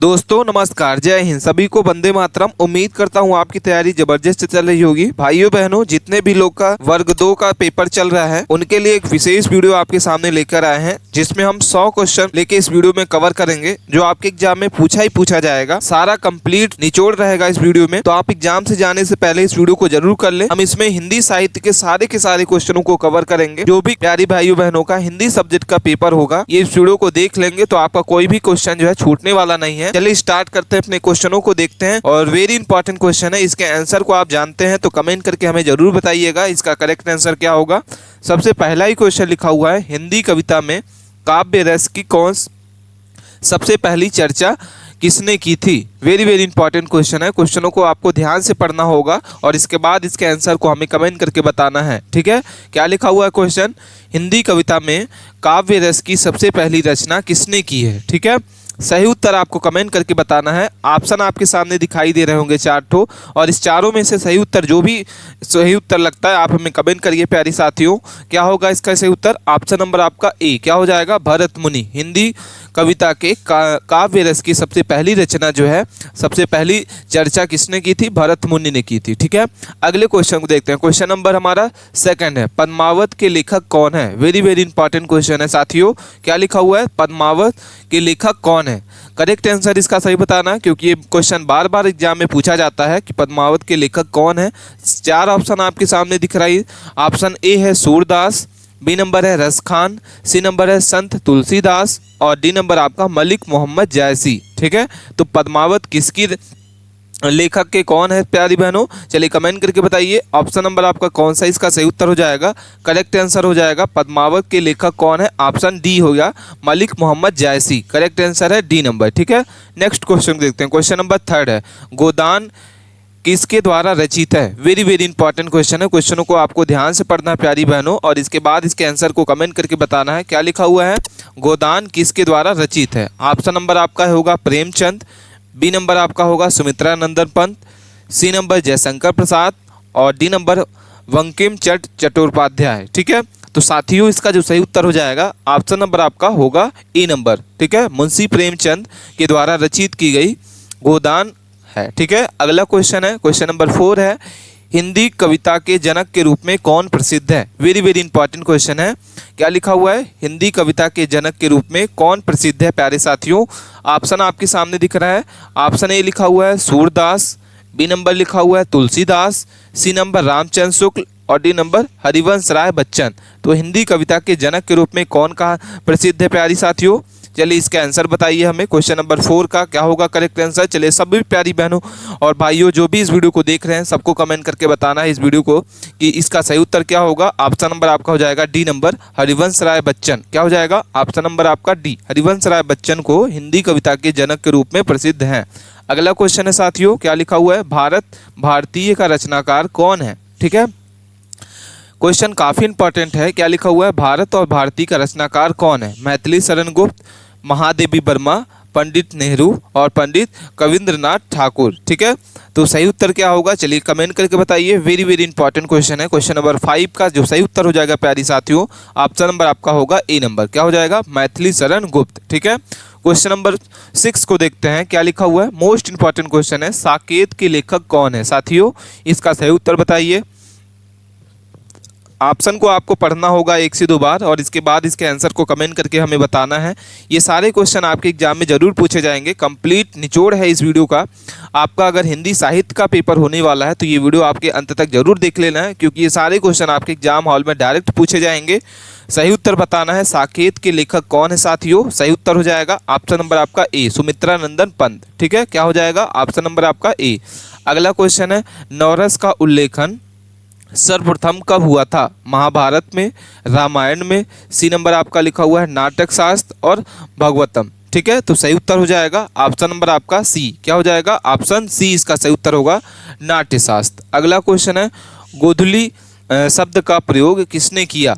दोस्तों नमस्कार, जय हिंद। सभी को वंदे मातरम। उम्मीद करता हूँ आपकी तैयारी जबरदस्त चल रही होगी। भाइयों बहनों, जितने भी लोग का वर्ग 2 का पेपर चल रहा है उनके लिए एक विशेष वीडियो आपके सामने लेकर आए हैं, जिसमें हम 100 क्वेश्चन लेके इस वीडियो में कवर करेंगे, जो आपके एग्जाम में पूछा ही पूछा जाएगा। सारा कंप्लीट निचोड़ रहेगा इस वीडियो में, तो आप एग्जाम से जाने से पहले इस वीडियो को जरूर कर ले। हम इसमें हिंदी साहित्य के सारे क्वेश्चनों को कवर करेंगे। जो भी प्यारी भाइयों बहनों का हिंदी सब्जेक्ट का पेपर होगा, ये इस वीडियो को देख लेंगे तो आपका कोई भी क्वेश्चन जो है छूटने वाला नहीं है। चलिए स्टार्ट करते हैं, अपने क्वेश्चनों को देखते हैं। और वेरी इंपॉर्टेंट क्वेश्चन है, इसके आंसर को आप जानते हैं तो कमेंट करके हमें जरूर बताइएगा इसका करेक्ट आंसर क्या होगा। सबसे पहला ही क्वेश्चन लिखा हुआ है, हिंदी कविता में काव्य रस की सबसे पहली चर्चा किसने की थी। वेरी वेरी इंपॉर्टेंट क्वेश्चन है। क्वेश्चनों को आपको ध्यान से पढ़ना होगा और इसके बाद इसके आंसर को हमें कमेंट करके बताना है। ठीक है, क्या लिखा हुआ है क्वेश्चन, हिंदी कविता में काव्य रस की सबसे पहली रचना किसने की है। ठीक है, सही उत्तर आपको कमेंट करके बताना है। ऑप्शन आपके सामने दिखाई दे रहे होंगे 4 ठो, और इस चारों में से सही उत्तर जो भी सही उत्तर लगता है आप हमें कमेंट करिए प्यारी साथियों। क्या होगा इसका सही उत्तर, ऑप्शन नंबर आपका ए क्या हो जाएगा, भरत मुनि। हिंदी कविता के काव्य रस की सबसे पहली रचना जो है, सबसे पहली चर्चा किसने की थी, भरत मुनि ने की थी। ठीक है, अगले क्वेश्चन को देखते हैं। क्वेश्चन नंबर हमारा सेकंड है, पद्मावत के लेखक कौन है। वेरी वेरी इंपॉर्टेंट क्वेश्चन है साथियों। क्या लिखा हुआ है, पद्मावत के लेखक कौन है। करेक्ट आंसर इसका सही बताना, क्योंकि ये क्वेश्चन बार बार एग्जाम में पूछा जाता है कि पद्मावत के लेखक कौन है। 4 ऑप्शन आपके सामने दिख रही है। ऑप्शन ए है सूरदास, बी नंबर है रस खान, सी नंबर है संत तुलसीदास, और डी नंबर आपका मलिक मोहम्मद जायसी। ठीक है, तो पद्मावत किसकी लेखक के कौन है प्यारी बहनों, चलिए कमेंट करके बताइए। ऑप्शन नंबर आपका कौन सा इसका सही उत्तर हो जाएगा, करेक्ट आंसर हो जाएगा पद्मावत के लेखक कौन है, ऑप्शन डी हो गया मलिक मोहम्मद जायसी। करेक्ट आंसर है डी नंबर। ठीक है, नेक्स्ट क्वेश्चन देखते हैं। क्वेश्चन नंबर थर्ड है, गोदान किसके द्वारा रचित है। वेरी वेरी इंपॉर्टेंट क्वेश्चन है। क्वेश्चनों को आपको ध्यान से पढ़ना है प्यारी बहनों, और इसके बाद इसके आंसर को कमेंट करके बताना है। क्या लिखा हुआ है, गोदान किसके द्वारा रचित है। ऑप्शन नंबर आपका होगा प्रेमचंद, बी नंबर आपका होगा सुमित्रा नंदन पंत, सी नंबर जयशंकर प्रसाद, और डी नंबर बंकिम चट्टोपाध्याय। ठीक है, तो साथियों इसका जो सही उत्तर हो जाएगा, ऑप्शन नंबर आपका होगा ए नंबर। ठीक है, मुंशी प्रेमचंद के द्वारा रचित की गई गोदान है। ठीक है, अगला क्वेश्चन है, क्वेश्चन नंबर 4 है, हिंदी कविता के जनक के रूप में कौन प्रसिद्ध है। वेरी वेरी इंपॉर्टेंट क्वेश्चन है। क्या लिखा हुआ है, हिंदी कविता के जनक के रूप में कौन प्रसिद्ध है प्यारे साथियों। ऑप्शन आपके सामने दिख रहा है। ऑप्शन ए लिखा हुआ है सूरदास, बी नंबर लिखा हुआ है तुलसीदास, सी नंबर रामचंद्र शुक्ल, और डी नंबर हरिवंश राय बच्चन। तो हिंदी कविता के जनक के रूप में कौन कहा प्रसिद्ध है प्यारी साथियों। चलिए इसका आंसर बताइए हमें। क्वेश्चन नंबर 4 का क्या होगा करेक्ट आंसर। चलिए सभी प्यारी बहनों और भाइयों जो भी इस वीडियो को देख रहे हैं, सबको कमेंट करके बताना है इस वीडियो को कि इसका सही उत्तर क्या होगा। ऑप्शन नंबर आपका हो जाएगा डी नंबर हरिवंश राय बच्चन। क्या हो जाएगा, ऑप्शन नंबर आपका डी, हरिवंश राय बच्चन को हिंदी कविता के जनक के रूप में प्रसिद्ध हैं। अगला क्वेश्चन है साथियों, क्या लिखा हुआ है, भारत भारतीय का रचनाकार कौन है। ठीक है, क्वेश्चन काफी इंपॉर्टेंट है। क्या लिखा हुआ है, भारत और भारती का रचनाकार कौन है। मैथिली शरण गुप्त, महादेवी वर्मा, पंडित नेहरू, और पंडित कविंद्रनाथ ठाकुर। ठीक है, तो सही उत्तर क्या होगा, चलिए कमेंट करके बताइए। वेरी वेरी इंपॉर्टेंट क्वेश्चन है। क्वेश्चन नंबर 5 का जो सही उत्तर हो जाएगा प्यारी साथियों, ऑप्शन नंबर आपका होगा ए नंबर। क्या हो जाएगा, मैथिली शरण गुप्त। ठीक है, क्वेश्चन नंबर 6 को देखते हैं। क्या लिखा हुआ है, मोस्ट इंपॉर्टेंट क्वेश्चन है, साकेत के लेखक कौन है साथियों। इसका सही उत्तर बताइए। ऑप्शन को आपको पढ़ना होगा 1 से 2 बार, और इसके बाद इसके आंसर को कमेंट करके हमें बताना है। ये सारे क्वेश्चन आपके एग्जाम में जरूर पूछे जाएंगे। कंप्लीट निचोड़ है इस वीडियो का। आपका अगर हिंदी साहित्य का पेपर होने वाला है तो ये वीडियो आपके अंत तक जरूर देख लेना है, क्योंकि ये सारे क्वेश्चन आपके एग्जाम हॉल में डायरेक्ट पूछे जाएंगे। सही उत्तर बताना है, साकेत के लेखक कौन है साथियों। सही उत्तर हो जाएगा ऑप्शन नंबर आपका ए, सुमित्रा नंदन पंत। ठीक है, क्या हो जाएगा, ऑप्शन नंबर आपका ए। अगला क्वेश्चन है, नवरस का उल्लेखन सर्वप्रथम कब हुआ था, महाभारत में, रामायण में, सी नंबर आपका लिखा हुआ है नाटक शास्त्र और भागवतम। ठीक है, तो सही उत्तर हो जाएगा ऑप्शन नंबर आपका सी। क्या हो जाएगा, ऑप्शन सी इसका सही उत्तर होगा, नाट्य शास्त्र। अगला क्वेश्चन है, गोधुली शब्द का प्रयोग किसने किया।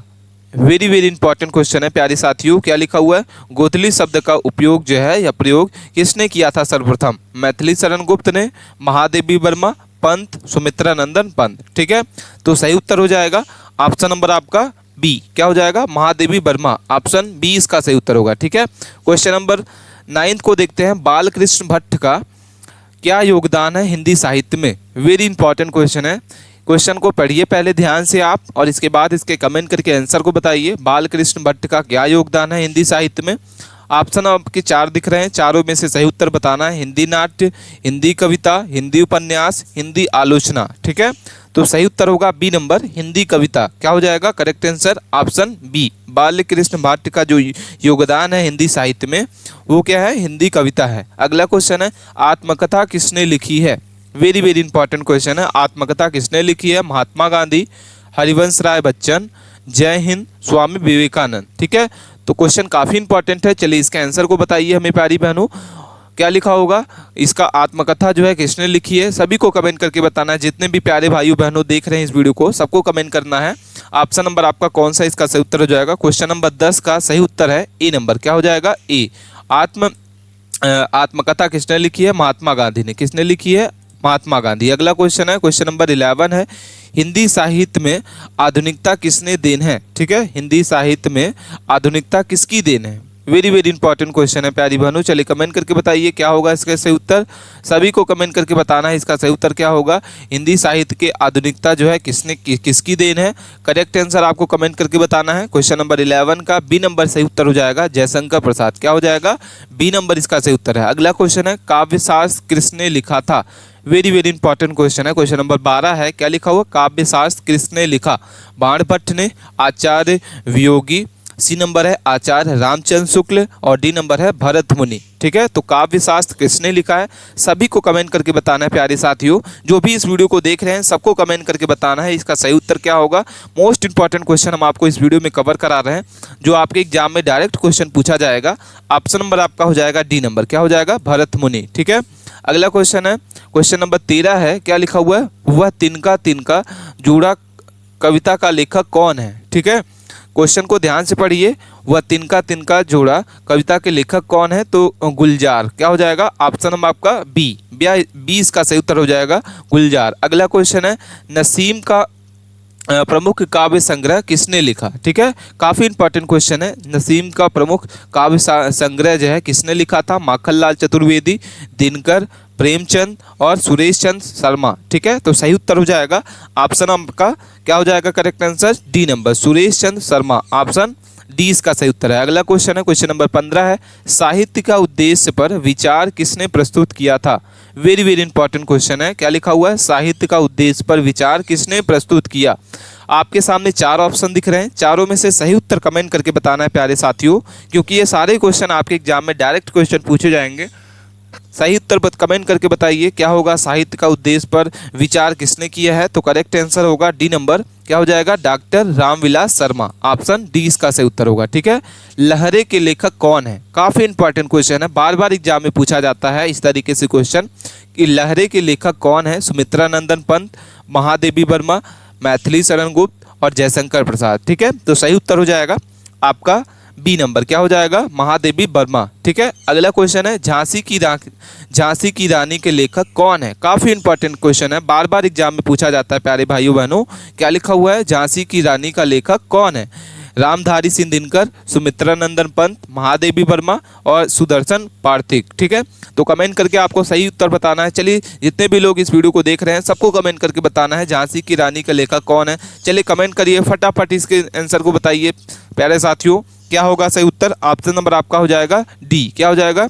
वेरी वेरी इंपॉर्टेंट क्वेश्चन है प्यारे साथियों। क्या लिखा हुआ है, गोधुली शब्द का उपयोग जो है या प्रयोग किसने किया था सर्वप्रथम। मैथिली शरण गुप्त ने, महादेवी वर्मा, पंत, सुमित्रा नंदन पंत। ठीक है, तो सही उत्तर हो जाएगा ऑप्शन नंबर आपका बी। क्या हो जाएगा, महादेवी वर्मा। ऑप्शन बी इसका सही उत्तर होगा। ठीक है, क्वेश्चन नंबर 9th को देखते हैं, बालकृष्ण भट्ट का क्या योगदान है हिंदी साहित्य में। वेरी इंपॉर्टेंट क्वेश्चन है। क्वेश्चन को पढ़िए पहले ध्यान से आप, और इसके बाद इसके कमेंट करके आंसर को बताइए। बालकृष्ण भट्ट का क्या योगदान है हिंदी साहित्य में। ऑप्शन आपके 4 दिख रहे हैं, चारों में से सही उत्तर बताना है। हिंदी नाट्य, हिंदी कविता, हिंदी उपन्यास, हिंदी आलोचना। ठीक है, तो सही उत्तर होगा बी नंबर, हिंदी कविता। क्या हो जाएगा correct answer, option B. Balkrishna Bhatt का जो योगदान है हिंदी साहित्य में वो क्या है, हिंदी कविता है। अगला क्वेश्चन है, आत्मकथा किसने लिखी है। वेरी वेरी इंपॉर्टेंट क्वेश्चन है। आत्मकथा किसने लिखी है। महात्मा गांधी, हरिवंश राय बच्चन, जय हिंद, स्वामी विवेकानंद। ठीक है, तो क्वेश्चन काफ़ी इंपॉर्टेंट है। चलिए इसके आंसर को बताइए हमें प्यारी बहनों, क्या लिखा होगा इसका, आत्मकथा जो है किसने लिखी है। सभी को कमेंट करके बताना है, जितने भी प्यारे भाइयों बहनों देख रहे हैं इस वीडियो को सबको कमेंट करना है। ऑप्शन नंबर आपका कौन सा इसका सही उत्तर हो जाएगा। क्वेश्चन नंबर 10 का सही उत्तर है ए नंबर। क्या हो जाएगा, ए। आत्मकथा किसने लिखी है, महात्मा गांधी ने। किसने लिखी है, महात्मा गांधी। अगला क्वेश्चन है, क्वेश्चन नंबर 11 है, हिंदी साहित्य में आधुनिकता किसने देन है। ठीक है, हिंदी साहित्य में आधुनिकता किसकी देन है। वेरी वेरी इंपॉर्टेंट क्वेश्चन है प्यारी बहनों। चलिए कमेंट करके बताइए क्या होगा इसका सही उत्तर। सभी को कमेंट करके बताना है इसका सही उत्तर क्या होगा। हिंदी साहित्य के आधुनिकता जो है किसकी देन है। करेक्ट आंसर आपको कमेंट करके बताना है। क्वेश्चन नंबर 11 का बी नंबर सही उत्तर हो जाएगा, जयशंकर प्रसाद। क्या हो जाएगा, बी नंबर इसका सही उत्तर है। अगला क्वेश्चन है, काव्यशास्त्र किसने लिखा था। वेरी वेरी इंपॉर्टेंट क्वेश्चन है। क्वेश्चन नंबर 12 है, क्या लिखा हुआ, काव्यशास्त्र किसने लिखा। बाणभट्ट ने, आचार्य वियोगी, सी नंबर है आचार्य रामचंद्र शुक्ल, और डी नंबर है भरत मुनि। ठीक है, तो काव्यशास्त्र किसने लिखा है। सभी को कमेंट करके बताना है प्यारे साथियों, जो भी इस वीडियो को देख रहे हैं सबको कमेंट करके बताना है इसका सही उत्तर क्या होगा। मोस्ट इंपॉर्टेंट क्वेश्चन हम आपको इस वीडियो में कवर करा रहे हैं, जो आपके एग्जाम में डायरेक्ट क्वेश्चन पूछा जाएगा। ऑप्शन नंबर आपका हो जाएगा डी नंबर। क्या हो जाएगा, भरत मुनि। ठीक है, अगला क्वेश्चन है, क्वेश्चन नंबर 13 है, क्या लिखा हुआ है, वह तिनका तिनका जोड़ा कविता का लेखक कौन है। ठीक है, क्वेश्चन को ध्यान से पढ़िए, वह तिनका तिनका जोड़ा कविता के लेखक कौन है, तो गुलजार। क्या हो जाएगा, ऑप्शन नंबर आपका बी, 20 का सही उत्तर हो जाएगा गुलजार। अगला क्वेश्चन है, नसीम का प्रमुख काव्य संग्रह किसने लिखा। ठीक है, काफ़ी इंपॉर्टेंट क्वेश्चन है। नसीम का प्रमुख काव्य संग्रह जो है किसने लिखा था। माखनलाल चतुर्वेदी, दिनकर, प्रेमचंद और सुरेश चंद्र शर्मा। ठीक है, तो सही उत्तर हो जाएगा ऑप्शन आपका क्या हो जाएगा correct answer, D number, Suresh Chandra Sharma. Option D इसका सही उत्तर है। अगला क्वेश्चन है, क्वेश्चन नंबर 15 है, साहित्य का उद्देश्य पर विचार किसने प्रस्तुत किया था। वेरी वेरी इंपॉर्टेंट क्वेश्चन है। क्या लिखा हुआ है, साहित्य का उद्देश्य पर विचार किसने प्रस्तुत किया। आपके सामने 4 ऑप्शन दिख रहे हैं, चारों में से सही उत्तर कमेंट करके बताना है प्यारे साथियों, क्योंकि ये सारे क्वेश्चन आपके एग्जाम में डायरेक्ट क्वेश्चन पूछे जाएंगे। सही उत्तर पर कमेंट करके बताइए क्या होगा, साहित्य का उद्देश्य पर विचार किसने किया है। तो करेक्ट आंसर होगा डी नंबर। क्या हो जाएगा, doctor Ramvilas Sharma. Option D इसका सही उत्तर होगा। ठीक है, लहरे के लेखक कौन है। काफ़ी इंपॉर्टेंट क्वेश्चन है, बार बार एग्जाम में पूछा जाता है इस तरीके से क्वेश्चन कि लहरे के लेखक कौन है। सुमित्रा नंदन पंत, महादेवी वर्मा, मैथिली शरण गुप्त और जयशंकर प्रसाद। ठीक है, तो सही उत्तर हो जाएगा आपका बी नंबर। क्या हो जाएगा, महादेवी वर्मा। ठीक है, अगला क्वेश्चन है, झांसी की रानी के लेखक कौन है। काफ़ी इंपॉर्टेंट क्वेश्चन है, बार बार एग्जाम में पूछा जाता है प्यारे भाइयों बहनों। क्या लिखा हुआ है, झांसी की रानी का लेखक कौन है। रामधारी सिंह दिनकर, सुमित्रा नंदन पंत, महादेवी वर्मा और सुदर्शन पार्थिक। ठीक है, तो कमेंट करके आपको सही उत्तर बताना है। चलिए जितने भी लोग इस वीडियो को देख रहे हैं सबको कमेंट करके बताना है झांसी की रानी का लेखक कौन है। चलिए कमेंट करिए, फटाफट इसके आंसर को बताइए प्यारे साथियों, क्या होगा सही उत्तर। ऑप्शन नंबर आपका हो जाएगा डी। क्या हो जाएगा,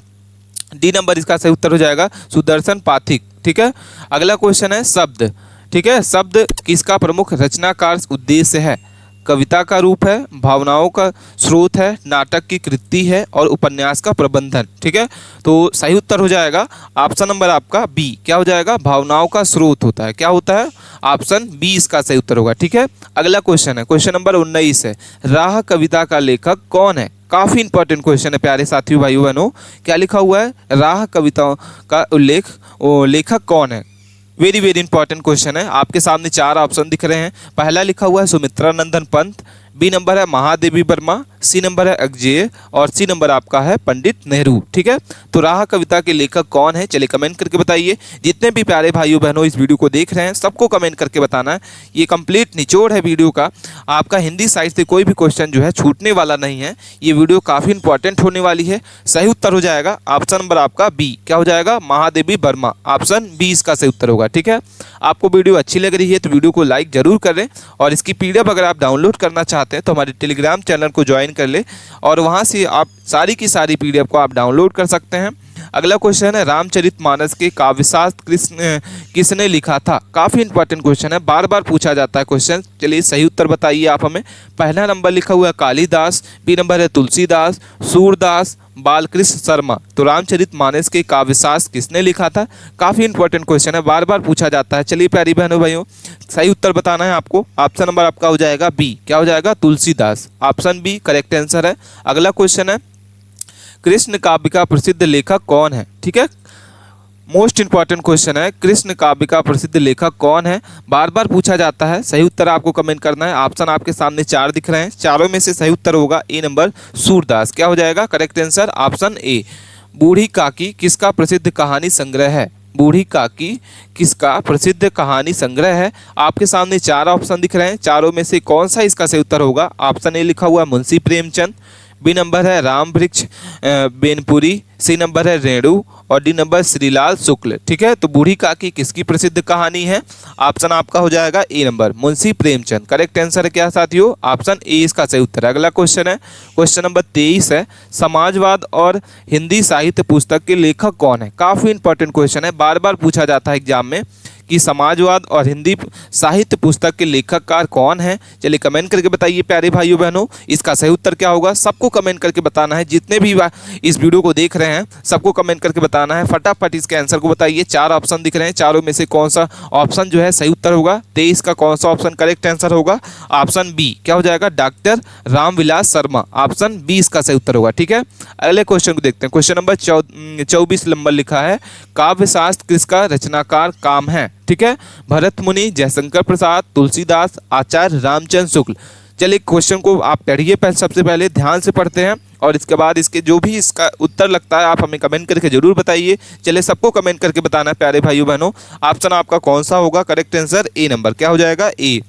डी नंबर इसका सही उत्तर हो जाएगा सुदर्शन पाठिक। ठीक है, अगला क्वेश्चन है, शब्द। ठीक है, शब्द किसका प्रमुख रचनाकार उद्देश्य है। कविता का रूप है, भावनाओं का स्रोत है, नाटक की कृति है और उपन्यास का प्रबंधन। ठीक है, तो सही उत्तर हो जाएगा ऑप्शन नंबर आपका बी। क्या हो जाएगा, भावनाओं का स्रोत होता है। क्या होता है, ऑप्शन बी इसका सही उत्तर होगा। ठीक है, अगला क्वेश्चन है, क्वेश्चन नंबर 19 है, राह कविता का लेखक कौन है। काफ़ी इंपॉर्टेंट क्वेश्चन है प्यारे साथियों भाइयों बहनों। क्या लिखा हुआ है, राह कविताओं का लेखक कौन है। वेरी वेरी इंपॉर्टेंट क्वेश्चन है। आपके सामने 4 ऑप्शन दिख रहे हैं। पहला लिखा हुआ है सुमित्रा नंदन पंत, बी नंबर है महादेवी वर्मा, सी नंबर है अजय और सी नंबर आपका है पंडित नेहरू। ठीक है, तो राह कविता के लेखक कौन है, चलिए कमेंट करके बताइए। जितने भी प्यारे भाइयों बहनों इस वीडियो को देख रहे हैं सबको कमेंट करके बताना है। ये कंप्लीट निचोड़ है वीडियो का, आपका हिंदी साइड से कोई भी क्वेश्चन जो है छूटने वाला नहीं है। ये वीडियो काफ़ी इंपॉर्टेंट होने वाली है। सही उत्तर हो जाएगा ऑप्शन नंबर आपका बी। क्या हो जाएगा, महादेवी वर्मा, ऑप्शन बी इसका सही उत्तर होगा। ठीक है, आपको वीडियो अच्छी लग रही है तो वीडियो को लाइक जरूर करें और इसकी पीडीएफ अगर आप डाउनलोड करना चाहते हैं तो हमारे टेलीग्राम चैनल को ज्वाइन कर ले और वहां से आप सारी की सारी पीडीएफ को आप डाउनलोड कर सकते हैं। अगला क्वेश्चन है रामचरितमानस के काव्यशास्त्र किसने लिखा था। काफ़ी इंपॉर्टेंट क्वेश्चन है, बार बार पूछा जाता है क्वेश्चन। चलिए सही उत्तर बताइए आप हमें। पहला नंबर लिखा हुआ है कालिदास, बी नंबर है तुलसीदास, सूरदास, बालकृष्ण शर्मा। तो रामचरितमानस के काव्यशास्त्र किसने लिखा था, काफ़ी इंपॉर्टेंट क्वेश्चन है, बार बार पूछा जाता है। चलिए प्यारी बहनों भाइयों सही उत्तर बताना है आपको। ऑप्शन नंबर आपका हो जाएगा बी। क्या हो जाएगा, Tulsidas, option B correct answer है। अगला क्वेश्चन है कृष्ण काव्य का प्रसिद्ध लेखक कौन है। ठीक है, मोस्ट इंपॉर्टेंट क्वेश्चन है, कृष्ण काव्य का प्रसिद्ध लेखक कौन है, बार बार पूछा जाता है। सही उत्तर आपको कमेंट करना है। ऑप्शन आपके सामने 4 दिख रहे हैं, चारों में से सही उत्तर होगा ए नंबर सूरदास। क्या हो जाएगा, करेक्ट आंसर ऑप्शन ए। बूढ़ी काकी किसका प्रसिद्ध कहानी संग्रह है। बूढ़ी काकी किसका प्रसिद्ध कहानी संग्रह है। आपके सामने 4 ऑप्शन दिख रहे हैं, चारों में से कौन सा इसका सही उत्तर होगा। ऑप्शन ए लिखा हुआ है मुंशी प्रेमचंद, बी नंबर है राम वृक्ष बेनपुरी, सी नंबर है रेणु और डी नंबर श्रीलाल शुक्ल। ठीक है, तो बूढ़ी काकी किसकी प्रसिद्ध कहानी है। ऑप्शन आपका हो जाएगा A number Munshi Premchand. Correct answer है क्या साथियों, ऑप्शन ए इसका सही उत्तर है। अगला क्वेश्चन है क्वेश्चन नंबर 23 है समाजवाद और हिंदी साहित्य पुस्तक के लेखक कौन है। काफ़ी इंपॉर्टेंट क्वेश्चन है, बार बार पूछा जाता है एग्जाम में कि समाजवाद और हिंदी साहित्य पुस्तक के लेखककार कौन है। चलिए कमेंट करके बताइए प्यारे भाइयों बहनों, इसका सही उत्तर क्या होगा। सबको कमेंट करके बताना है, जितने भी इस वीडियो को देख रहे हैं सबको कमेंट करके बताना है। फटाफट इसके आंसर को बताइए। 4 ऑप्शन दिख रहे हैं, चारों में से कौन सा ऑप्शन जो है सही उत्तर होगा। 23 का कौन सा ऑप्शन करेक्ट आंसर होगा। Option B. क्या हो जाएगा, doctor Ramvilas Sharma, option B इसका सही उत्तर होगा। ठीक है, अगले क्वेश्चन को देखते हैं। क्वेश्चन नंबर 24 नंबर लिखा है काव्यशास्त्र किसका रचनाकार काम है। ठीक है, भरत मुनि, जयशंकर प्रसाद, तुलसीदास, आचार्य रामचंद्र शुक्ल। चलिए क्वेश्चन को आप पढ़िए, सबसे पहले ध्यान से पढ़ते हैं और इसके बाद इसके जो भी इसका उत्तर लगता है आप हमें कमेंट करके जरूर बताइए। चलिए सबको कमेंट करके बताना है प्यारे भाइयों बहनों, ऑप्शन आपका कौन सा होगा। Correct answer A number. क्या हो जाएगा, ए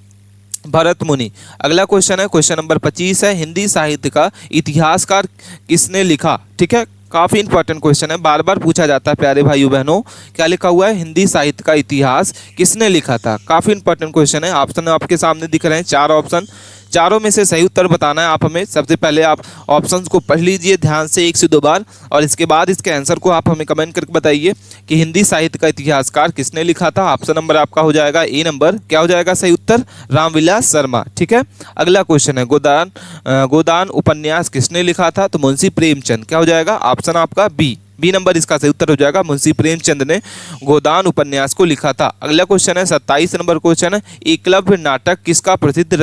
भरत मुनि। अगला क्वेश्चन है क्वेश्चन नंबर 25 है हिंदी साहित्य का इतिहासकार किसने लिखा। ठीक है, काफ़ी इंपॉर्टेंट क्वेश्चन है, बार बार पूछा जाता है प्यारे भाइयों बहनों। क्या लिखा हुआ है, हिंदी साहित्य का इतिहास किसने लिखा था। काफ़ी इंपॉर्टेंट क्वेश्चन है, ऑप्शन आपके सामने दिख रहे हैं 4 ऑप्शन, चारों में से सही उत्तर बताना है आप हमें। सबसे पहले आप ऑप्शंस को पढ़ लीजिए ध्यान से 1 से 2 बार और इसके बाद इसके आंसर को आप हमें कमेंट करके बताइए कि हिंदी साहित्य का इतिहासकार किसने लिखा था। ऑप्शन नंबर आपका हो जाएगा ए नंबर। क्या हो जाएगा सही उत्तर, रामविलास शर्मा। ठीक है, अगला क्वेश्चन है गोदान उपन्यास किसने लिखा था। तो मुंशी प्रेमचंद। क्या हो जाएगा, ऑप्शन आपका बी नंबर इसका सही उत्तर हो जाएगा। मुंशी प्रेमचंद ने गोदान उपन्यास को लिखा था। अगला क्वेश्चन है 27 नंबर क्वेश्चन है एकलव्य नाटक किसका प्रसिद्ध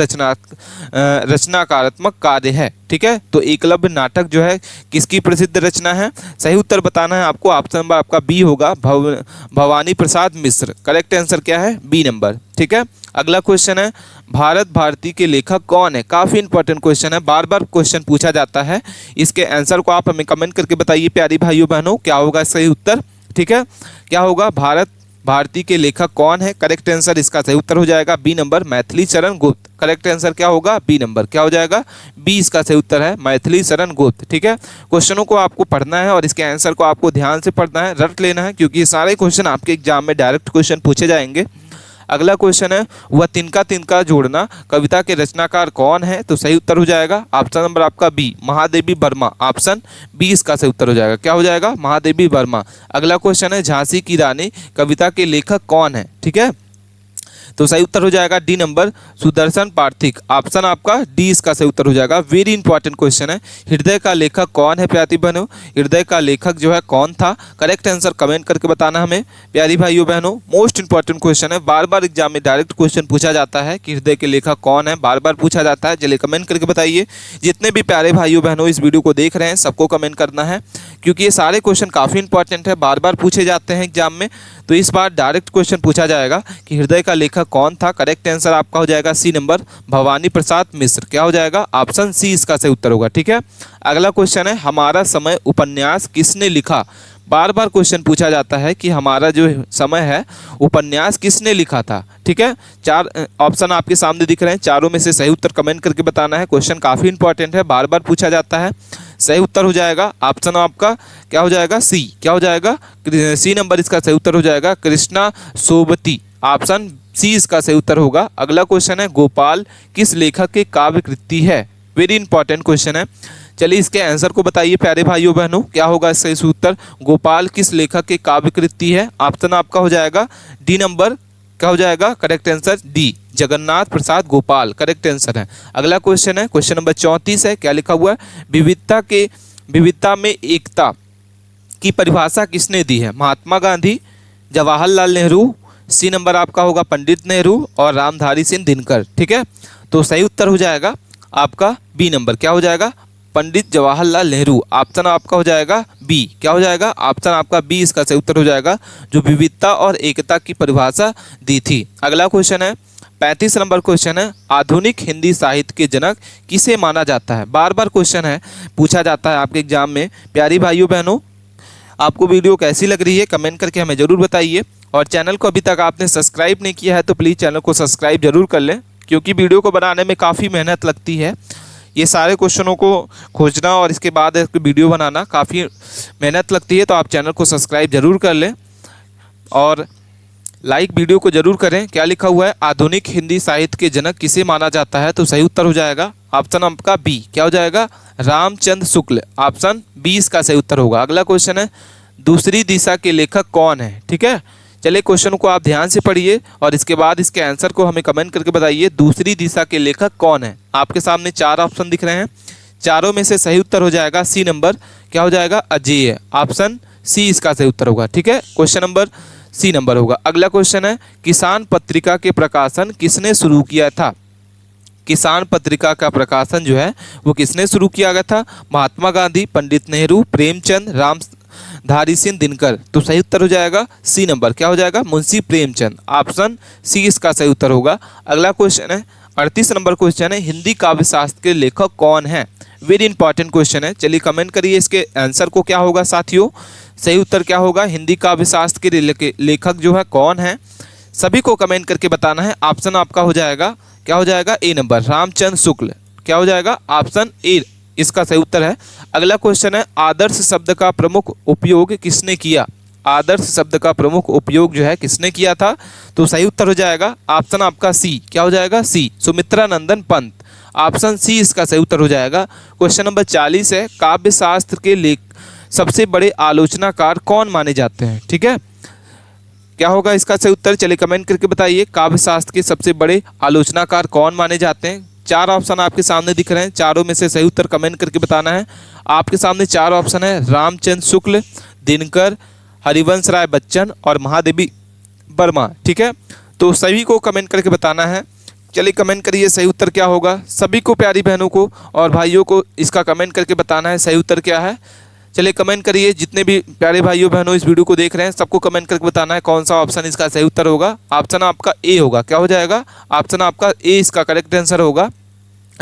रचनाकारात्मक कार्य है। ठीक है, तो एकलव्य नाटक जो है किसकी प्रसिद्ध रचना है। सही उत्तर बताना है आपको। ऑप्शन नंबर आपका बी होगा भवानी प्रसाद मिश्र। करेक्ट आंसर क्या है, बी नंबर। ठीक है, अगला क्वेश्चन है भारत भारती के लेखक कौन है। काफ़ी इंपॉर्टेंट क्वेश्चन है, बार बार क्वेश्चन पूछा जाता है। इसके आंसर को आप हमें कमेंट करके बताइए प्यारी भाइयों बहनों, क्या होगा सही उत्तर। ठीक है, क्या होगा, भारत भारती के लेखक कौन है। करेक्ट आंसर इसका सही उत्तर हो जाएगा B number Maithili Sharan Gupt. Correct answer क्या होगा, बी नंबर। क्या हो जाएगा, बी इसका सही उत्तर है मैथिली शरण गुप्त। ठीक है, क्वेश्चनों को आपको पढ़ना है और इसके आंसर को आपको ध्यान से पढ़ना है, रट लेना है, क्योंकि ये सारे क्वेश्चन आपके एग्जाम में डायरेक्ट क्वेश्चन पूछे जाएंगे। अगला क्वेश्चन है वह तिनका तिनका जोड़ना कविता के रचनाकार कौन है। तो सही उत्तर हो जाएगा ऑप्शन नंबर आपका B Mahadevi Varma. Option B इसका सही उत्तर हो जाएगा। क्या हो जाएगा, महादेवी वर्मा। अगला क्वेश्चन है झांसी की रानी कविता के लेखक कौन है। ठीक है, तो सही उत्तर हो जाएगा डी नंबर सुदर्शन पार्थिक। ऑप्शन आपका डी इसका सही उत्तर हो जाएगा। वेरी इंपॉर्टेंट क्वेश्चन है हृदय का लेखक कौन है प्यारी बहनों। हृदय का लेखक जो है कौन था। करेक्ट आंसर कमेंट करके बताना हमें प्यारी भाइयों बहनों। मोस्ट इंपॉर्टेंट क्वेश्चन है, बार बार एग्जाम में डायरेक्ट क्वेश्चन पूछा जाता है कि हृदय के लेखक कौन है, बार बार पूछा जाता है। चलिए कमेंट करके बताइए। जितने भी प्यारे भाइयों बहनों इस वीडियो को देख रहे हैं सबको कमेंट करना है क्योंकि ये सारे क्वेश्चन काफ़ी इंपॉर्टेंट है, बार बार पूछे जाते हैं एग्जाम में। तो इस बार डायरेक्ट क्वेश्चन पूछा जाएगा कि हृदय का लेखक कौन था। करेक्ट आंसर आपका हो जाएगा सी नंबर, भवानी प्रसाद मिश्र। क्या हो जाएगा? ऑप्शन सी इसका सही उत्तर होगा। ठीक है, अगला क्वेश्चन है हमारा समय उपन्यास किसने लिखा। बार बार क्वेश्चन पूछा जाता है कि हमारा जो समय है उपन्यास किसने लिखा था। ठीक है, 4 ऑप्शन आपके सामने दिख रहे हैं, चारों में से सही उत्तर कमेंट करके बताना है। क्वेश्चन काफ़ी इंपॉर्टेंट है, बार बार पूछा जाता है। सही उत्तर हो जाएगा ऑप्शन आपका क्या हो जाएगा? सी। क्या हो जाएगा? सी नंबर इसका सही उत्तर हो जाएगा, कृष्णा सोबती। ऑप्शन सी इसका सही उत्तर होगा। अगला क्वेश्चन है गोपाल किस लेखक के काव्य कृति है। वेरी इंपॉर्टेंट क्वेश्चन है। चलिए इसके आंसर को बताइए प्यारे भाइयों बहनों, क्या होगा इसका इस उत्तर? गोपाल किस लेखक के काव्य कृति है। ऑप्शन आपका हो जाएगा डी नंबर। क्या हो जाएगा? करेक्ट आंसर डी, जगन्नाथ प्रसाद गोपाल करेक्ट आंसर है। अगला क्वेश्चन है क्वेश्चन नंबर 34 है। क्या लिखा हुआ है? विविधता में एकता की परिभाषा किसने दी है। महात्मा गांधी, जवाहरलाल नेहरू, सी नंबर आपका होगा पंडित नेहरू और रामधारी सिंह दिनकर। ठीक है, तो सही उत्तर हो जाएगा आपका बी नंबर। क्या हो जाएगा? पंडित जवाहरलाल नेहरू। ऑप्शन आपका हो जाएगा बी। क्या हो जाएगा? ऑप्शन आपका बी इसका सही उत्तर हो जाएगा, जो विविधता और एकता की परिभाषा दी थी। अगला क्वेश्चन है 35 नंबर क्वेश्चन है आधुनिक हिंदी साहित्य के जनक किसे माना जाता है। बार बार क्वेश्चन है, पूछा जाता है आपके एग्जाम में। प्यारी भाइयों बहनों, आपको वीडियो कैसी लग रही है कमेंट करके हमें ज़रूर बताइए। और चैनल को अभी तक आपने सब्सक्राइब नहीं किया है तो प्लीज़ चैनल को सब्सक्राइब जरूर कर लें, क्योंकि वीडियो को बनाने में काफ़ी मेहनत लगती है। ये सारे क्वेश्चनों को खोजना और इसके बाद वीडियो बनाना काफ़ी मेहनत लगती है, तो आप चैनल को सब्सक्राइब जरूर कर लें और लाइक वीडियो को जरूर करें। क्या लिखा हुआ है? आधुनिक हिंदी साहित्य के जनक किसे माना जाता है, तो सही उत्तर हो जाएगा ऑप्शन आपका बी। क्या हो जाएगा? रामचंद्र शुक्ल। ऑप्शन बी इसका सही उत्तर होगा। अगला क्वेश्चन है दूसरी दिशा के लेखक कौन है। ठीक है, चलिए क्वेश्चन को आप ध्यान से पढ़िए और इसके बाद इसके आंसर को हमें कमेंट करके बताइए। दूसरी दिशा के लेखक कौन है। आपके सामने 4 ऑप्शन दिख रहे हैं, चारों में से सही उत्तर हो जाएगा सी नंबर। क्या हो जाएगा? अजेय। ऑप्शन सी इसका सही उत्तर होगा। ठीक है, क्वेश्चन नंबर सी नंबर होगा। अगला क्वेश्चन है किसान पत्रिका के प्रकाशन किसने शुरू किया था। किसान पत्रिका का प्रकाशन जो है वो किसने शुरू किया गया था। महात्मा गांधी, पंडित नेहरू, प्रेमचंद, रामधारी सिंह दिनकर। तो सही उत्तर हो जाएगा सी नंबर। क्या हो जाएगा? मुंशी प्रेमचंद। ऑप्शन सी इसका सही उत्तर होगा। अगला क्वेश्चन है 38 नंबर क्वेश्चन है हिंदी काव्य शास्त्र के लेखक कौन है। वेरी इंपॉर्टेंट क्वेश्चन है, चलिए कमेंट करिए इसके आंसर को क्या होगा साथियों। सही उत्तर क्या होगा? हिंदी काव्य शास्त्र के लेखक जो है कौन है, सभी को कमेंट करके बताना है। ऑप्शन आपका हो जाएगा क्या हो जाएगा? A number, Ramchandra Shukla. क्या हो जाएगा? ऑप्शन ए इसका सही उत्तर है। अगला क्वेश्चन है आदर्श शब्द का प्रमुख उपयोग किसने किया। आदर्श शब्द का प्रमुख उपयोग जो है किसने किया था, तो सही उत्तर हो जाएगा ऑप्शन आपका सी। क्या हो जाएगा? सी, सुमित्रा नंदन पंत। ऑप्शन सी इसका सही उत्तर हो जाएगा। क्वेश्चन नंबर 40 है काव्य शास्त्र के सबसे बड़े आलोचनाकार कौन माने जाते हैं। ठीक है, क्या होगा इसका सही उत्तर? चलिए कमेंट करके बताइए। काव्य शास्त्र के सबसे बड़े आलोचनाकार कौन माने जाते हैं। 4 ऑप्शन आपके सामने दिख रहे हैं, चारों में से सही उत्तर कमेंट करके बताना है। आपके सामने 4 ऑप्शन है, रामचंद्र शुक्ल, दिनकर, हरिवंश राय बच्चन और महादेवी वर्मा। ठीक है, तो सभी को कमेंट करके बताना है। चलिए कमेंट करिए सही उत्तर क्या होगा। सभी को, प्यारी बहनों को और भाइयों को इसका कमेंट करके बताना है सही उत्तर क्या है। चलिए कमेंट करिए, जितने भी प्यारे भाइयों बहनों इस वीडियो को देख रहे हैं सबको कमेंट करके बताना है कौन सा ऑप्शन इसका सही उत्तर होगा। ऑप्शन आपका ए होगा। क्या हो जाएगा? ऑप्शन आपका ए इसका करेक्ट आंसर होगा।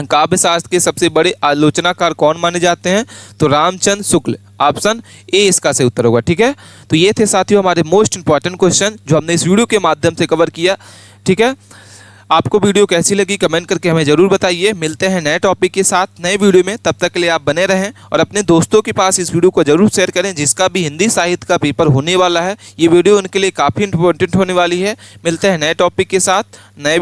काव्य शास्त्र के सबसे बड़े आलोचनाकार कौन माने जाते हैं, तो रामचंद्र शुक्ल। ऑप्शन ए इसका सही उत्तर होगा। ठीक है, तो ये थे साथियों हमारे मोस्ट इंपॉर्टेंट क्वेश्चन जो हमने इस वीडियो के माध्यम से कवर किया। ठीक है, आपको वीडियो कैसी लगी कमेंट करके हमें ज़रूर बताइए। मिलते हैं नए टॉपिक के साथ नए वीडियो में, तब तक के लिए आप बने रहें और अपने दोस्तों के पास इस वीडियो को जरूर शेयर करें जिसका भी हिंदी साहित्य का पेपर होने वाला है। ये वीडियो उनके लिए काफ़ी इंपॉर्टेंट होने वाली है। मिलते हैं नए टॉपिक के साथ नए